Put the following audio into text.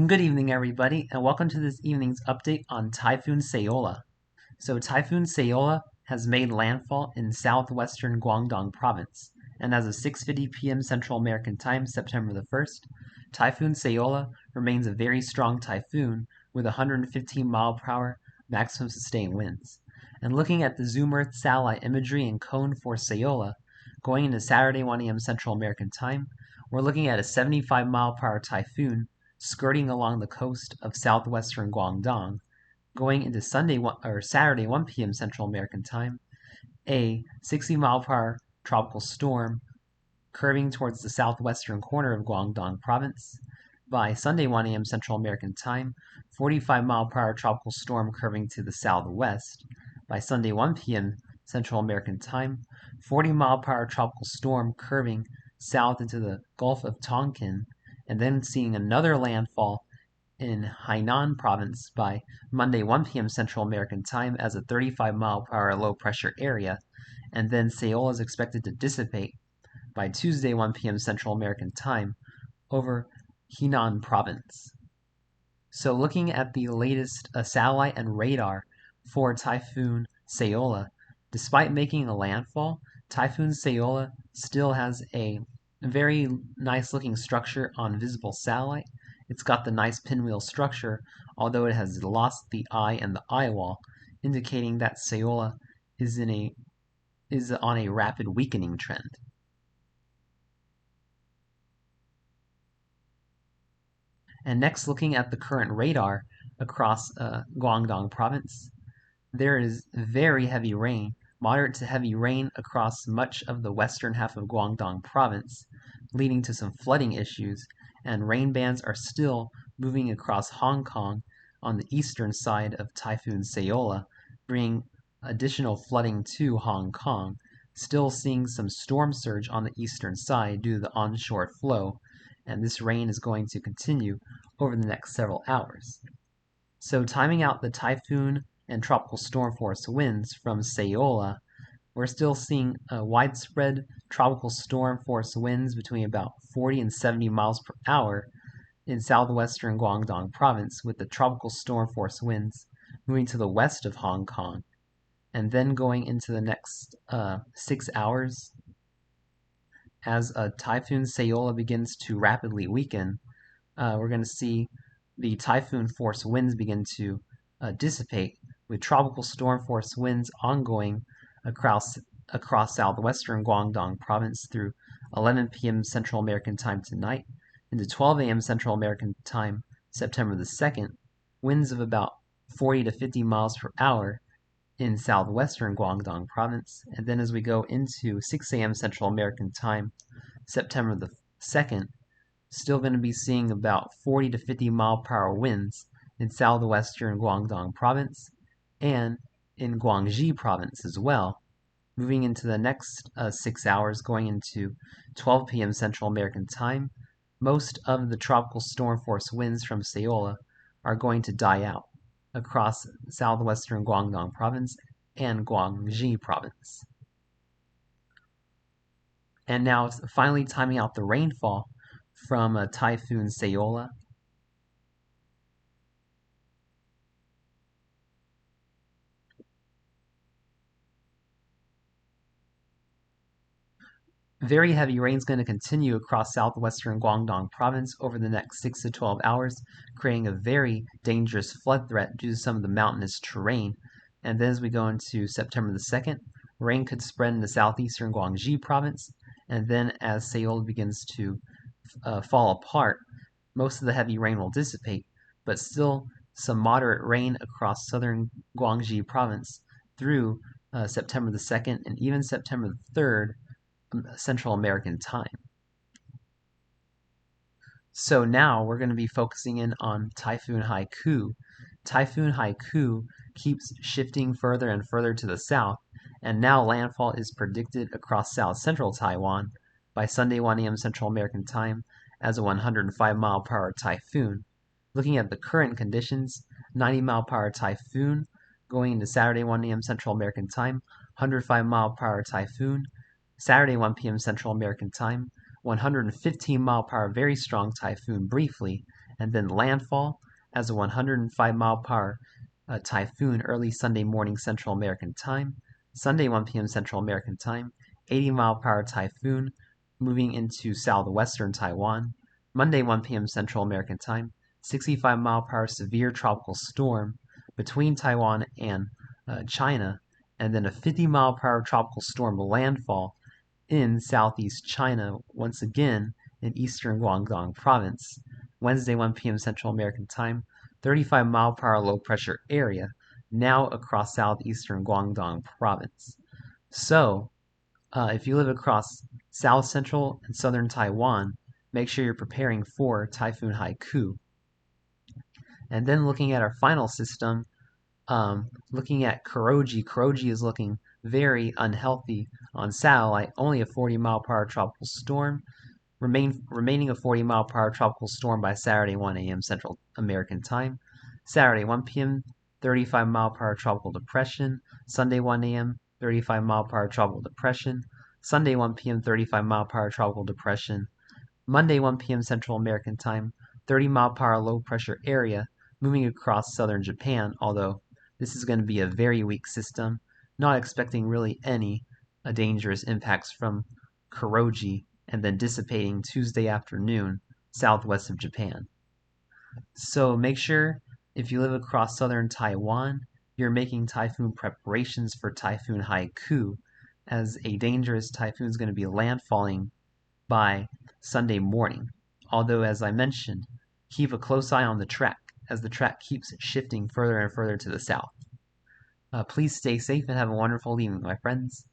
Good evening, everybody, and welcome to this evening's update on Typhoon Saola. So, Typhoon Saola has made landfall in Southwestern Guangdong Province, and as of 6:50 p.m. Central American Time, September the 1st, Typhoon Saola remains a very strong typhoon with 115 mile per hour maximum sustained winds. And looking at the Zoom Earth satellite imagery and cone for Saola, going into Saturday 1 a.m. Central American Time, we're looking at a 75 mile per hour typhoon skirting along the coast of southwestern Guangdong. Going into Saturday 1 p.m. Central American Time, a 60 mile per hour tropical storm curving towards the southwestern corner of Guangdong Province. By Sunday 1 a.m. Central American Time, 45 mile per hour tropical storm curving to the southwest. By Sunday 1 p.m. Central American Time, 40 mile per hour tropical storm curving south into the Gulf of Tonkin, and then seeing another landfall in Hainan Province by Monday 1 p.m. Central American Time as a 35 mile per hour low pressure area, and then Saola is expected to dissipate by Tuesday 1 p.m. Central American Time over Henan Province. So looking at the latest satellite and radar for Typhoon Saola, despite making a landfall, Typhoon Saola still has a very nice looking structure on visible satellite. It's got the nice pinwheel structure, although it has lost the eye and the eye wall, indicating that Saola is on a rapid weakening trend. And next, looking at the current radar across Guangdong Province, there is very heavy rain, moderate to heavy rain across much of the western half of Guangdong Province, leading to some flooding issues, and rain bands are still moving across Hong Kong on the eastern side of Typhoon Saola, bringing additional flooding to Hong Kong, still seeing some storm surge on the eastern side due to the onshore flow, and this rain is going to continue over the next several hours. So timing out the typhoon and tropical storm force winds from Saola, we're still seeing widespread tropical storm force winds between about 40 and 70 miles per hour in southwestern Guangdong Province, with the tropical storm force winds moving to the west of Hong Kong. And then going into the next 6 hours, as Typhoon Saola begins to rapidly weaken, we're going to see the typhoon force winds begin to dissipate, with tropical storm force winds ongoing across southwestern Guangdong Province through 11 p.m. Central American Time tonight into 12 a.m. Central American Time September the 2nd, winds of about 40 to 50 miles per hour in southwestern Guangdong Province. And then as we go into 6 a.m. Central American Time September the 2nd, still going to be seeing about 40 to 50 mile per hour winds in southwestern Guangdong Province and in Guangxi Province as well. Moving into the next 6 hours, going into 12 p.m. Central American Time, most of the tropical storm force winds from Saola are going to die out across southwestern Guangdong Province and Guangxi Province. And now finally timing out the rainfall from Typhoon Saola. Very heavy rain is going to continue across southwestern Guangdong Province over the next 6 to 12 hours, creating a very dangerous flood threat due to some of the mountainous terrain. And then as we go into September the 2nd, rain could spread into southeastern Guangxi Province, and then as Saola begins to fall apart, most of the heavy rain will dissipate, but still some moderate rain across southern Guangxi Province through September the 2nd and even September the 3rd, Central American Time. So now we're going to be focusing in on Typhoon Haikui. Typhoon Haikui keeps shifting further and further to the south, and now landfall is predicted across South Central Taiwan by Sunday 1 a.m. Central American Time as a 105 mile per hour typhoon. Looking at the current conditions, 90 mile per hour typhoon going into Saturday 1 a.m. Central American Time, 105 mile per hour typhoon. Saturday 1 p.m. Central American Time, 115 mile per hour very strong typhoon briefly, and then landfall as a 105-mile-per-hour typhoon early Sunday morning Central American Time, Sunday 1 p.m. Central American Time, 80-mile-per-hour typhoon moving into southwestern Taiwan, Monday 1 p.m. Central American Time, 65-mile-per-hour severe tropical storm between Taiwan and China, and then a 50-mile-per-hour tropical storm landfall in southeast China, once again in eastern Guangdong Province. Wednesday 1 p.m. Central American Time, 35-mile-per-hour low-pressure area now across southeastern Guangdong Province. So, if you live across South Central and Southern Taiwan, make sure you're preparing for Typhoon Haikui. And then looking at our final system, looking at Kuroji. Kuroji is looking very unhealthy on satellite, only a 40-mile-per-hour tropical storm, remaining a 40-mile-per-hour tropical storm by Saturday 1 a.m. Central American Time. Saturday 1 p.m., 35-mile-per-hour tropical depression. Sunday 1 a.m., 35-mile-per-hour tropical depression. Sunday 1 p.m., 35-mile-per-hour tropical depression. Monday 1 p.m. Central American Time, 30-mile-per-hour low-pressure area moving across southern Japan, although this is going to be a very weak system, not expecting really any dangerous impacts from Kuroji, and then dissipating Tuesday afternoon southwest of Japan. So make sure if you live across southern Taiwan, you're making typhoon preparations for Typhoon Haikui, as a dangerous typhoon is going to be landfalling by Sunday morning. Although, as I mentioned, keep a close eye on the track, as the track keeps shifting further and further to the south. Please stay safe and have a wonderful evening, my friends.